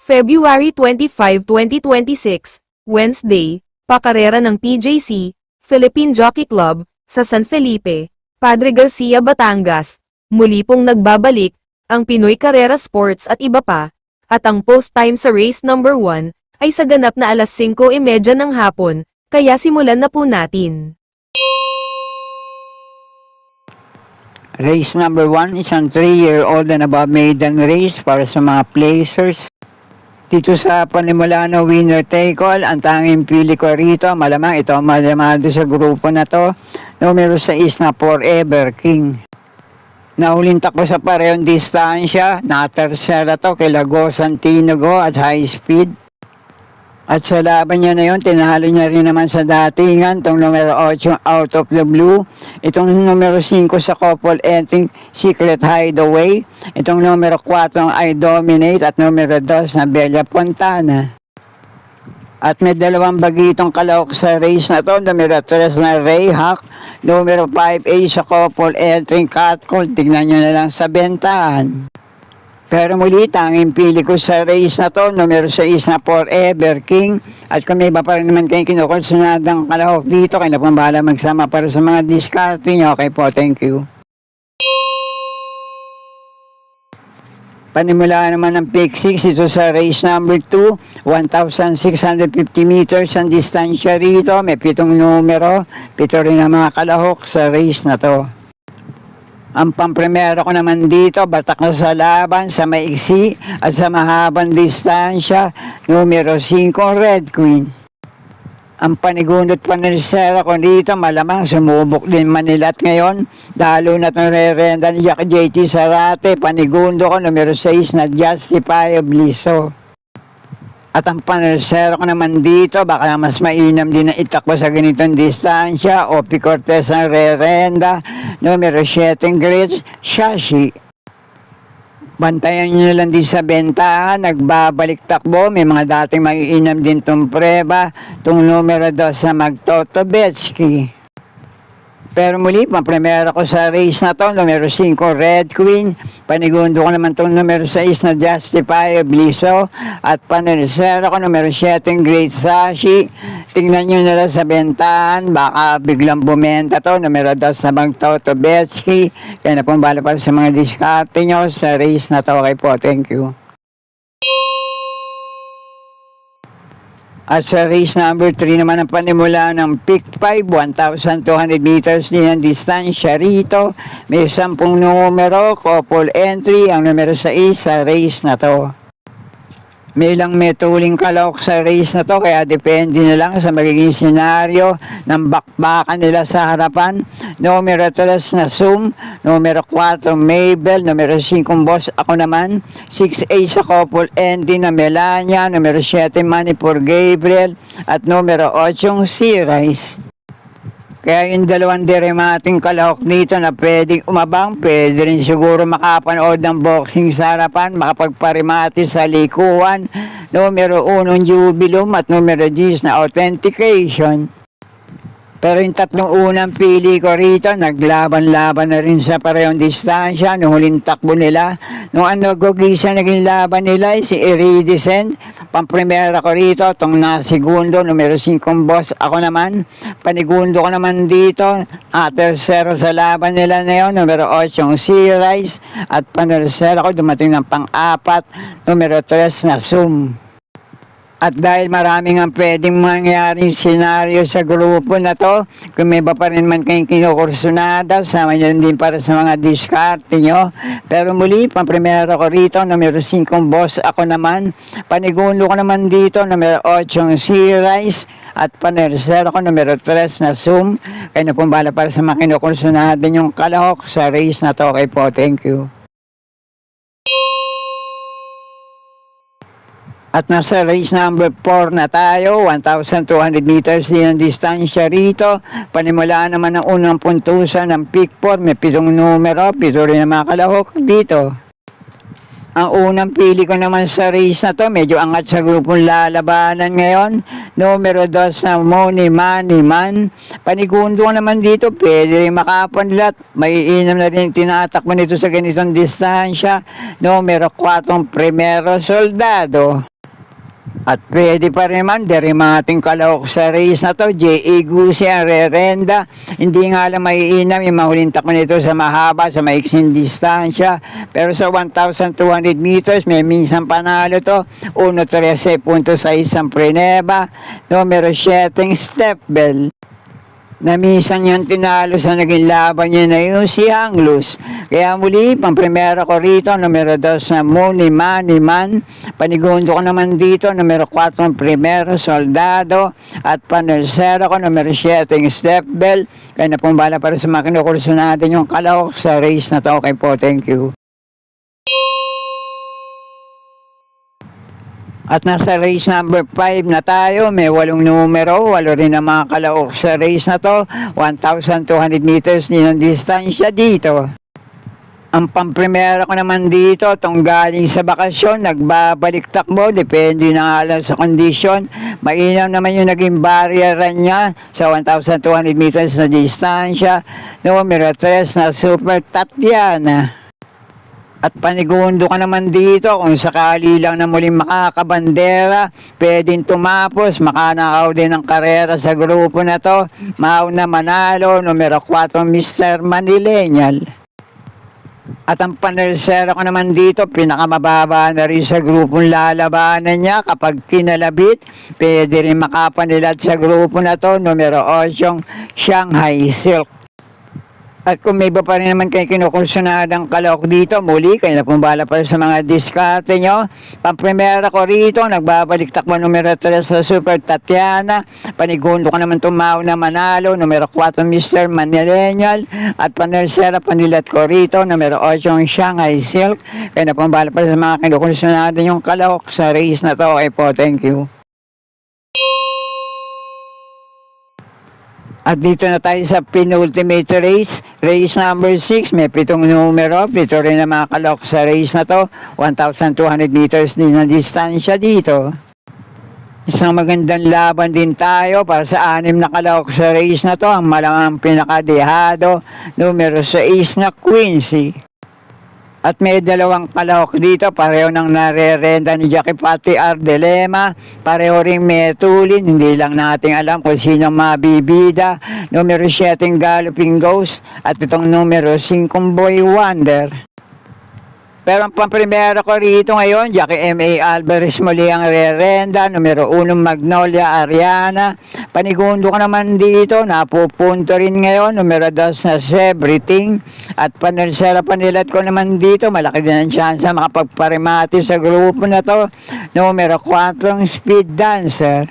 February 25, 2026, Wednesday, pakarera ng PJC, Philippine Jockey Club, sa San Felipe, Padre Garcia, Batangas. Muli pong nagbabalik, ang Pinoy Carrera Sports at iba pa, at ang post time sa race number 1, ay sa ganap na alas 5:30 ng hapon, kaya simulan na po natin. Race number 1, isang 3-year-old and above maiden race para sa mga placers. Dito sa Panimulano winner take all, ang tanging pili ko rito, malamang ito malamado sa grupo na to. Numero 6 na Forever King. Nahuling takbo sa parehong distansya, na-tercera to kay Lagosan Tinogo at high speed. At sa laban niya na yun, tinalo niya rin naman sa datingan, itong numero 8 Out of the Blue, itong numero 5 sa couple entry Secret Hideaway, itong numero 4 I Dominate at numero 2 na Bella Fontana. At may dalawang bagitong kalahok sa race na to, numero 3 na Ray Hack, numero 5A sa couple entry Cat Call, tignan nyo na lang sa bentahan. Pero muli, tanging pili ko sa race na to, numero 6 na Forever King. At kung may iba pa rin naman kayong kinukonsunadang kalahok dito, kayo na pong bahala magsama para sa mga discarte nyo. Okay po, thank you. Panimula naman ng pick 6, ito sa race number 2, 1,650 meters ang distansya rito. May 7 numero, 7 rin ang mga kalahok sa race na to. Ang pampremero ko naman dito, batak na sa laban, sa maiksi at sa mahabang distansya, numero 5, Red Queen. Ang panigundot panisera ko dito, malamang sumubok din Manila at ngayon, dalo na itong re-renda ni Jack JT Sarate, panigundo ko, numero 6 na Justifiably So. At ang panisera ko naman dito, baka mas mainam din na itakbo sa ganitong distansya, Opi Cortez ang re-renda, numero 7 Great Shashi. Bantayan nyo lang din sa bentahan, nagbabalik takbo, may mga dating maiinam din itong preba, itong numero 2 sa Magtotobetsky. Pero muli, pampremera ko sa race na to, numero 5 Red Queen, panigundo ko naman itong numero 6 na Justifiably So, at panisera ko numero 7 Great Sashi. Tingnan nyo na lang sa bentahan, baka biglang bumenta to, numero 2 sa Magtotobetsky. Kaya na pong bala para sa mga diskarte nyo sa race na to. Okay po, thank you. At sa race number 3 naman ang panimula ng pick 5, 1,200 meters din ang distansya rito. May 10 numero, couple entry, ang numero 6 sa race na to. May ilang metuling kalahok sa race na to, kaya depende na lang sa magiging senaryo ng bakbakan nila sa harapan. Numero 3 na Zoom, numero 4 Mabel, numero 5 Boss Ako Naman, 6A sa couple entry na Melania, numero 7 Manipur Gabriel, at numero 8 Sea Rice. Kaya yung dalawang diremating kalahok dito na pwedeng umabang, pwede rin siguro makapanood ng boxing sa harapan, makapagparimati sa likuan, numero 1 Jubilum at numero 10 na Authentication. Pero yung tatlong unang pili ko rito, naglaban-laban na rin sa parehong distansya nung huling takbo nila. Nung gugisa naging laban nila si Iridescent, pampremera ko rito, itong segundo, numero 5 Boss Ako Naman. Panigundo ko naman dito, tercero sa laban nila na yun, numero 8 Sea Rice, at panersera ko dumating ng pang-4, numero 3 na Zoom. At dahil maraming ang pwedeng mangyaring senaryo sa grupo na to, kung may iba pa rin man kayong kinukursunada, sama nyo din para sa mga diskarte nyo. Pero muli, pampremero ko rito, numero 5 Boss Ako Naman. Panigundo ko naman dito, numero 8 Sea Rice. At panersero ko, numero 3 na Zoom. Kaya na pong bala para sa mga kinukursunada yung kalahok sa race na to. Okay po, thank you. At nasa race number 4 na tayo, 1,200 meters din ang distansya rito. Panimulaan naman ang unang puntusan ng pick 4, may 7 numero, 7 rin ang mga kalahok dito. Ang unang pili ko naman sa race na to, medyo angat sa grupong lalabanan ngayon. Numero 2 sa Money Money Man. Panigundo naman dito, pwede rin makapanlat. May inam na rin tinatakbo nito sa ganitong distansya. Numero 4 Primero Soldado. At pwede pa rin naman, dari mga ating kalahok sa race na to, J.A. Gusi ang rerenda. Hindi nga lang maiinam yung mahuling takbo nito sa mahaba, sa maiksing distansya. Pero sa 1,200 meters, may minsan panalo to. 1.13.6 ang Preneba. Numero 7, Step Bell. Na minsan yung tinalo sa naging laban niya na yun si Anglus. Kaya muli, pang-primera ko rito, numero 2 na Muni Mani Man. Panigundo ko naman dito, numero 4 Primero Soldado. At panersera ko, numero 7 Step Bell. Kaya napumbala para sa mga kinukurso natin yung kalahok sa race na to. Okay po, thank you. At nasa race number 5 na tayo, may 8 numero, 8 rin ang mga kalahok sa race na to, 1,200 meters din ang distansya dito. Ang pamprimera ko naman dito, itong galing sa bakasyon, nagbabalik takbo, depende na nga lang sa kondisyon. Mainam naman yung naging barrier niya sa 1,200 meters na distansya, numero 3 na Super Tatiana. At panigundo ka naman dito kung sakali lang na muling makakabandera, pwedeng tumapos, makanakaw din ng karera sa grupo na to. Mauna manalo, numero 4 Mr. Manileñal. At ang panersera ko naman dito, pinakamababa na rin sa grupong lalabanan niya. Kapag kinalabit, pwede rin makapanilat sa grupo na to, numero 8 Shanghai Silk. At kung may iba pa rin naman kayo kinukursunadang kalahok dito, muli, kayo na pumbala pa sa mga diskarte nyo. Pamprimera ko rito, nagbabalik takbo numero 3 sa Super Tatiana. Panigundo ko naman tumaw na manalo, numero 4 Mr. Manileñal. At panersera panilat ko rito, numero 8 Shanghai Silk. Kayo na pumbala pa sa mga kinukursunadang yung kalahok sa race na to. Okay po, thank you. At dito na tayo sa penultimate race, race number 6, may 7 numero, 7 rin ang mga kalahok sa race na to, 1,200 meters din ang distansya dito. Isang magandang laban din tayo para sa 6 na kalahok sa race na to, ang malamang pinakadehado, numero 6 na Quincy. At may 2 kalahok dito, pareho nang narerenda ni Jackie Pati Ardelema, pareho ring metulin, hindi lang natin alam kung sino mabibida, numero 7 Galloping Ghost, at itong numero 5 Boy Wonder. Pero ang pamprimera ko rito ngayon, Jackie M.A. Alvarez muli ang rerenda, numero 1 Magnolia Ariana. Panigundo ko naman dito, napupunto rin ngayon, numero 2 na Everything. At panersera panilat ko naman dito, malaki din ang chance makapagparimati sa grupo na to, numero 4 Speed Dancer.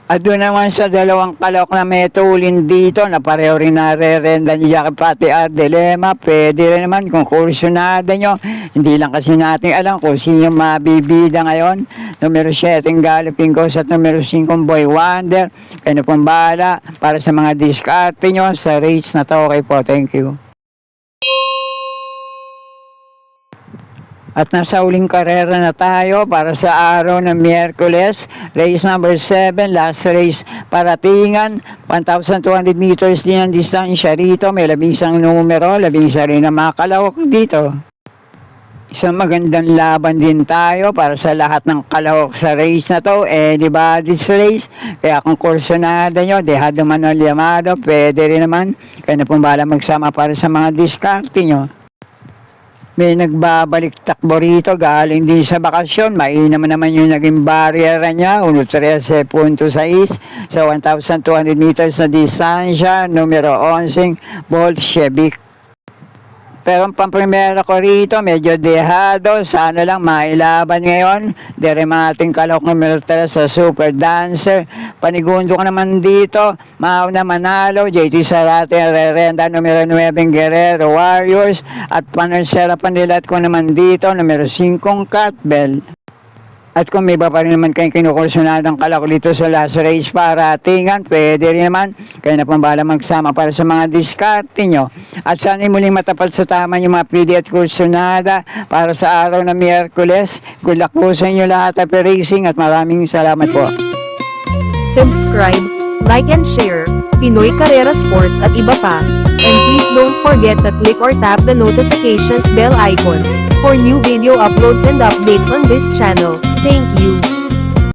At doon naman sa 2 kalahok na metulin dito na pareho rin narerenda ni Jackie Pati Ardelema, pwede rin naman kung kursunada nyo. Hindi lang kasi natin alam kung sino mabibida ngayon. Numero 7 Galloping Ghost at numero 5 Boy Wonder. Kaya na pong bahala para sa mga diskarte nyo sa race na to. Okay po, thank you. At nasa uling karera na tayo para sa araw ng Miyerkules. Race number 7, last race paratingan. 1,200 meters din ang distansya rito. May 11 numero, 11 rin ang mga kalahok dito. Isang magandang laban din tayo para sa lahat ng kalahok sa race na to. Anybody's race. Kaya kung kursunada nyo, dehado man o llamado, pwede rin naman. Kaya na pumbala magsama para sa mga diskarte nyo. May nagbabalik takbo rito, galing din sa bakasyon. Mainam naman yung naging barrier niya, 1.13.6 sa 1,200 meters na distansya, numero 11, Bolshevik. Pero ang pamprimera ko rito, medyo dehado. Sana lang mailaban ngayon. Deremating kalahok numero 3 sa Super Dancer. Panigundo ko naman dito. Mauna manalo. JT Sarate, rerenda numero 9 Guerrero Warriors. At panersera panilat ko naman dito, numero 5 Catbell. At kung may iba pa rin naman kayong kinukursunadang kalahok dito sa last race paratingan, pwede rin naman. Kaya na pambala magsama para sa mga diskarte nyo. At sana muling matapat sa tama yung mga pili at kursunada para sa araw ng Miyerkules. Good luck po sa inyo lahat at racing at maraming salamat po. Subscribe, like and share, Pinoy Carrera Sports at iba pa. And please don't forget to click or tap the notifications bell icon for new video uploads and updates on this channel. Thank you.